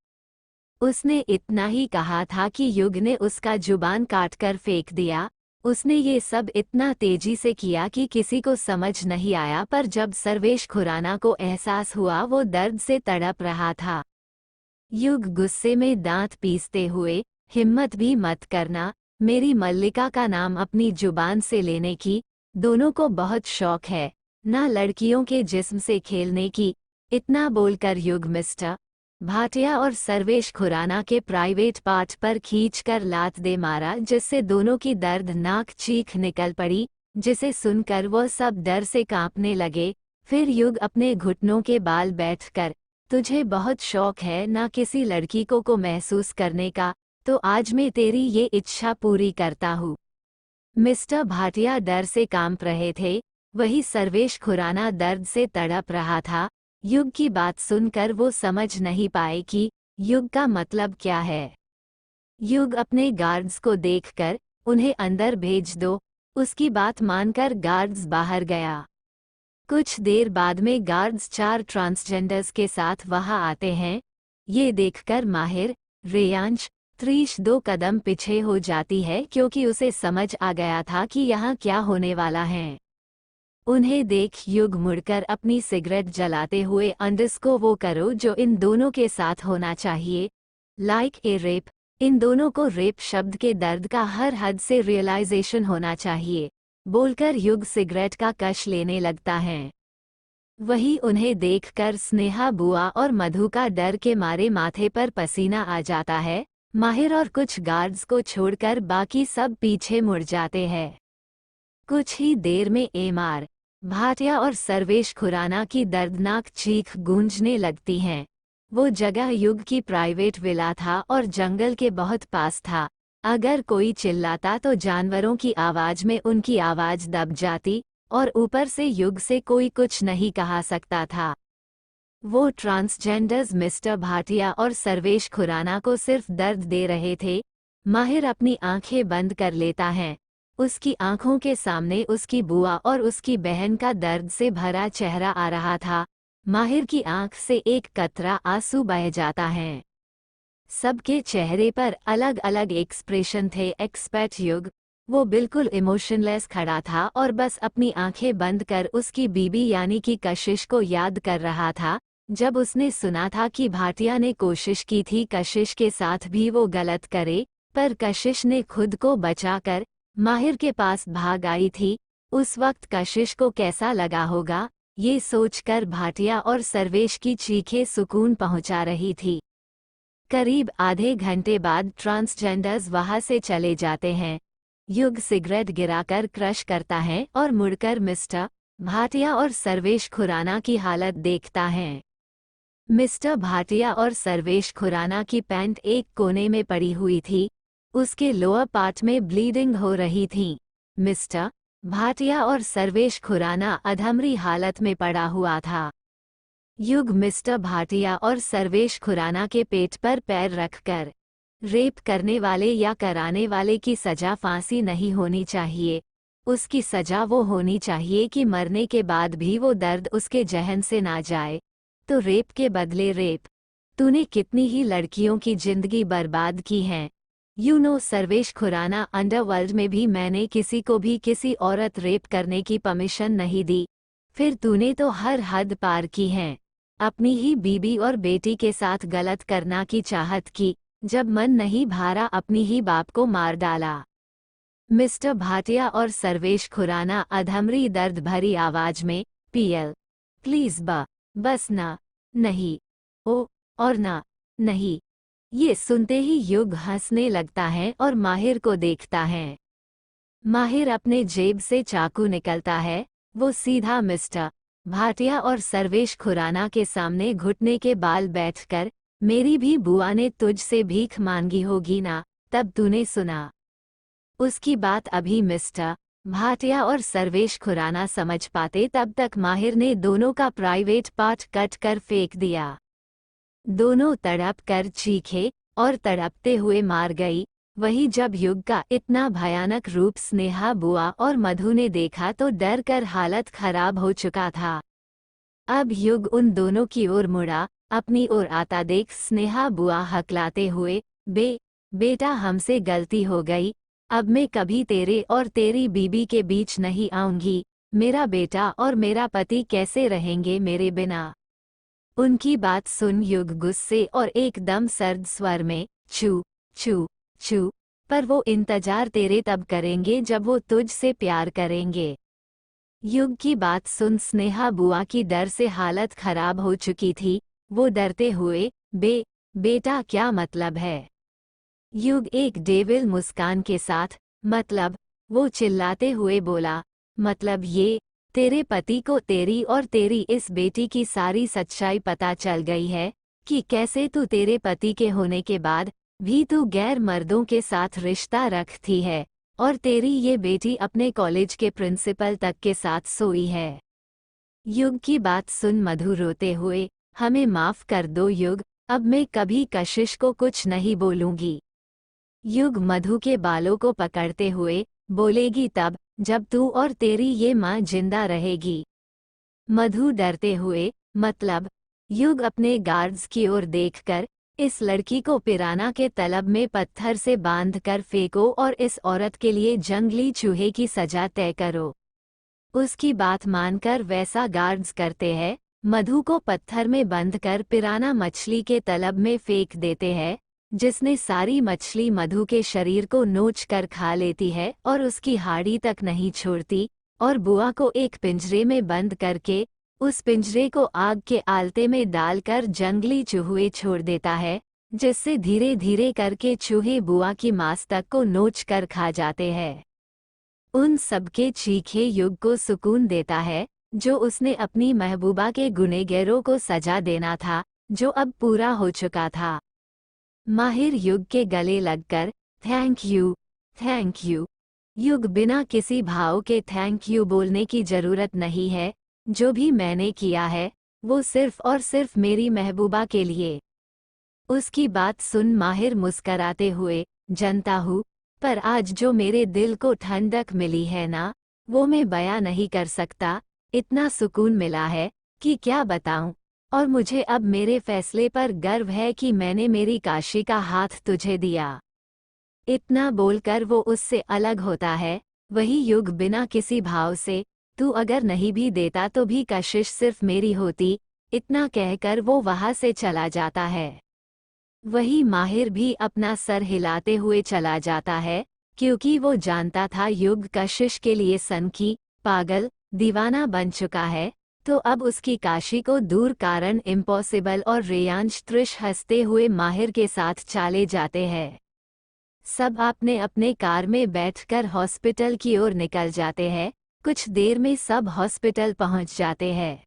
उसने इतना ही कहा था कि युग ने उसका जुबान काटकर फेंक दिया। उसने ये सब इतना तेजी से किया कि किसी को समझ नहीं आया, पर जब सर्वेश खुराना को एहसास हुआ वो दर्द से तड़प रहा था। युग गुस्से में दांत पीसते हुए, हिम्मत भी मत करना मेरी मल्लिका का नाम अपनी जुबान से लेने की। दोनों को बहुत शौक है ना लड़कियों के जिस्म से खेलने की। इतना बोलकर युग मिस्टर भाटिया और सर्वेश खुराना के प्राइवेट पार्ट पर खींचकर लात दे मारा, जिससे दोनों की दर्दनाक चीख निकल पड़ी, जिसे सुनकर वो सब डर से कांपने लगे। फिर युग अपने घुटनों के बाल बैठकर, तुझे बहुत शौक है ना किसी लड़की को महसूस करने का, तो आज मैं तेरी ये इच्छा पूरी करता हूँ। मिस्टर भाटिया डर से कांप रहे थे, वही सर्वेश खुराना दर्द से तड़प रहा था। युग की बात सुनकर वो समझ नहीं पाए कि युग का मतलब क्या है। युग अपने गार्ड्स को देखकर, उन्हें अंदर भेज दो, उसकी बात मानकर गार्ड्स बाहर गया। कुछ देर बाद में गार्ड्स 4 ट्रांसजेंडर्स के साथ वहां आते हैं। ये देखकर माहिर, रेयांश, त्रिश 2 कदम पीछे हो जाती है, क्योंकि उसे समझ आ गया था कि यहाँ क्या होने वाला है। उन्हें देख युग मुड़कर अपनी सिगरेट जलाते हुए, अंडरस्को वो करो जो इन दोनों के साथ होना चाहिए, लाइक ए रेप। इन दोनों को रेप शब्द के दर्द का हर हद से रियलाइजेशन होना चाहिए, बोलकर युग सिगरेट का कश लेने लगता है। वही उन्हें देखकर स्नेहा बुआ और मधु का डर के मारे माथे पर पसीना आ जाता है। माहिर और कुछ गार्ड्स को छोड़कर बाकी सब पीछे मुड़ जाते हैं। कुछ ही देर में एमआर भाटिया और सर्वेश खुराना की दर्दनाक चीख गूंजने लगती हैं। वो जगह युग की प्राइवेट विला था और जंगल के बहुत पास था। अगर कोई चिल्लाता तो जानवरों की आवाज में उनकी आवाज दब जाती, और ऊपर से युग से कोई कुछ नहीं कहा सकता था। वो ट्रांसजेंडर्स मिस्टर भाटिया और सर्वेश खुराना को सिर्फ दर्द दे रहे थे। माहिर अपनी आंखें बंद कर लेता है। उसकी आंखों के सामने उसकी बुआ और उसकी बहन का दर्द से भरा चेहरा आ रहा था। माहिर की आंख से एक कतरा आंसू बह जाता है। सबके चेहरे पर अलग अलग एक्सप्रेशन थे एक्सपेक्ट युग। वो बिल्कुल इमोशनलेस खड़ा था और बस अपनी आंखें बंद कर उसकी बीबी यानी कि कशिश को याद कर रहा था। जब उसने सुना था कि भाटिया ने कोशिश की थी कशिश के साथ भी वो गलत करे, पर कशिश ने खुद को बचाकर माहिर के पास भाग आई थी, उस वक्त कशिश को कैसा लगा होगा, ये सोचकर भाटिया और सर्वेश की चीखें सुकून पहुंचा रही थी। करीब आधे घंटे बाद ट्रांसजेंडर्स वहां से चले जाते हैं। युग सिगरेट गिराकर क्रश करता है और मुड़कर मिस्टर भाटिया और सर्वेश खुराना की हालत देखता है। मिस्टर भाटिया और सर्वेश खुराना की पैंट एक कोने में पड़ी हुई थी, उसके लोअर पार्ट में ब्लीडिंग हो रही थी। मिस्टर भाटिया और सर्वेश खुराना अधमरी हालत में पड़ा हुआ था। युग मिस्टर भाटिया और सर्वेश खुराना के पेट पर पैर रखकर, रेप करने वाले या कराने वाले की सजा फांसी नहीं होनी चाहिए, उसकी सजा वो होनी चाहिए कि मरने के बाद भी वो दर्द उसके जहन से ना जाए। तो रेप के बदले रेप। तूने कितनी ही लड़कियों की जिंदगी बर्बाद की है। सर्वेश खुराना, अंडरवर्ल्ड में भी मैंने किसी को भी किसी औरत रेप करने की परमिशन नहीं दी। फिर तूने तो हर हद पार की है। अपनी ही बीबी और बेटी के साथ गलत करना की चाहत की, जब मन नहीं भारा अपनी ही बाप को मार डाला। मिस्टर भाटिया और सर्वेश खुराना अधमरी दर्द भरी आवाज में, पीएल प्लीज बस ना, नहीं, ओ और ना, नहीं। ये सुनते ही युग हंसने लगता है और माहिर को देखता है। माहिर अपने जेब से चाकू निकलता है। वो सीधा मिस्टर भाटिया और सर्वेश खुराना के सामने घुटने के बाल बैठकर, मेरी भी बुआ ने तुझसे भीख मांगी होगी ना, तब तूने सुना। उसकी बात अभी मिस्टर भाटिया और सर्वेश खुराना समझ पाते तब तक माहिर ने दोनों का प्राइवेट पार्ट कट कर फेंक दिया। दोनों तड़प कर चीखे और तड़पते हुए मार गई। वही जब युग का इतना भयानक रूप स्नेहा बुआ और मधु ने देखा तो डर कर हालत खराब हो चुका था। अब युग उन दोनों की ओर मुड़ा, अपनी ओर आता देख स्नेहा बुआ हकलाते हुए, बेटा हमसे गलती हो गई, अब मैं कभी तेरे और तेरी बीबी के बीच नहीं आऊंगी, मेरा बेटा और मेरा पति कैसे रहेंगे मेरे बिना। उनकी बात सुन युग गुस्से और एकदम सर्द स्वर में, चू चू चू, पर वो इंतजार तेरे तब करेंगे जब वो तुझ से प्यार करेंगे। युग की बात सुन स्नेहा बुआ की डर से हालत खराब हो चुकी थी। वो डरते हुए, बेटा क्या मतलब है? युग एक डेविल मुस्कान के साथ, मतलब, वो चिल्लाते हुए बोला, मतलब ये, तेरे पति को तेरी और तेरी इस बेटी की सारी सच्चाई पता चल गई है कि कैसे तू तेरे पति के होने के बाद भी तू गैर मर्दों के साथ रिश्ता रखती है, और तेरी ये बेटी अपने कॉलेज के प्रिंसिपल तक के साथ सोई है। युग की बात सुन मधु रोते हुए, हमें माफ कर दो युग, अब मैं कभी कशिश को कुछ नहीं बोलूंगी। युग मधु के बालों को पकड़ते हुए, बोलेगी तब, जब तू और तेरी ये माँ जिंदा रहेगी। मधु डरते हुए, मतलब? युग अपने गार्ड्स की ओर देखकर, इस लड़की को पिराना के तलब में पत्थर से बांधकर फेंको और इस औरत के लिए जंगली चूहे की सजा तय करो। उसकी बात मानकर वैसा गार्ड्स करते हैं, मधु को पत्थर में बंधकर पिराना मछली के तलब में फेंक देते हैं, जिसने सारी मछली मधु के शरीर को नोच कर खा लेती है और उसकी हाड़ी तक नहीं छोड़ती, और बुआ को एक पिंजरे में बंद करके उस पिंजरे को आग के आलते में डालकर जंगली चूहे छोड़ देता है, जिससे धीरे धीरे करके चूहे बुआ की मांस तक को नोच कर खा जाते हैं। उन सबके चीखे युग को सुकून देता है, जो उसने अपनी महबूबा के गुनहगारों को सजा देना था, जो अब पूरा हो चुका था। माहिर युग के गले लगकर, थैंक यू। युग बिना किसी भाव के थैंक यू बोलने की जरूरत नहीं है, जो भी मैंने किया है, वो सिर्फ और सिर्फ मेरी महबूबा के लिए। उसकी बात सुन माहिर मुस्कराते हुए, जनता हूँ, पर आज जो मेरे दिल को ठंडक मिली है ना, वो मैं बयां नहीं कर सकता, इतना सुकून मिला है कि क्या बताऊं। और मुझे अब मेरे फैसले पर गर्व है कि मैंने मेरी काशी का हाथ तुझे दिया। इतना बोलकर वो उससे अलग होता है। वही युग बिना किसी भाव से, तू अगर नहीं भी देता तो भी कशिश सिर्फ मेरी होती, इतना कहकर वो वहां से चला जाता है। वही माहिर भी अपना सर हिलाते हुए चला जाता है, क्योंकि वो जानता था युग कशिश के लिए सनकी, पागल, दीवाना बन चुका है, तो अब उसकी काशी को दूर कारण इम्पॉसिबल। और रेयांश त्रिश हंसते हुए माहिर के साथ चले जाते हैं। सब अपने अपने कार में बैठकर हॉस्पिटल की ओर निकल जाते हैं। कुछ देर में सब हॉस्पिटल पहुंच जाते हैं।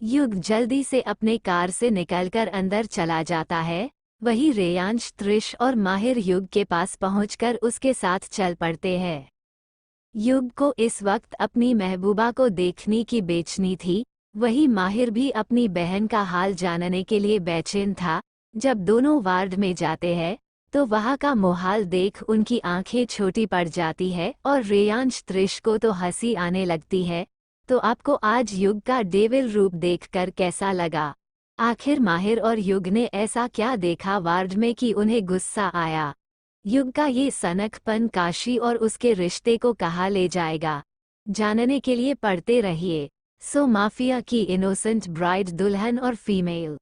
युग जल्दी से अपने कार से निकलकर अंदर चला जाता है। वही रेयांश त्रिश और माहिर युग के पास पहुंचकर उसके साथ चल पड़ते हैं। युग को इस वक्त अपनी महबूबा को देखने की बेचैनी थी। वही माहिर भी अपनी बहन का हाल जानने के लिए बेचैन था। जब दोनों वार्ड में जाते हैं तो वहाँ का मोहाल देख उनकी आंखें छोटी पड़ जाती है और रेयांश त्रिश को तो हंसी आने लगती है। तो आपको आज युग का डेविल रूप देखकर कैसा लगा? आखिर माहिर और युग ने ऐसा क्या देखा वार्ड में कि उन्हें गुस्सा आया? युग का ये सनकपन काशी और उसके रिश्ते को कहाँ ले जाएगा? जानने के लिए पढ़ते रहिए सो माफिया की इनोसेंट ब्राइड दुल्हन और फीमेल।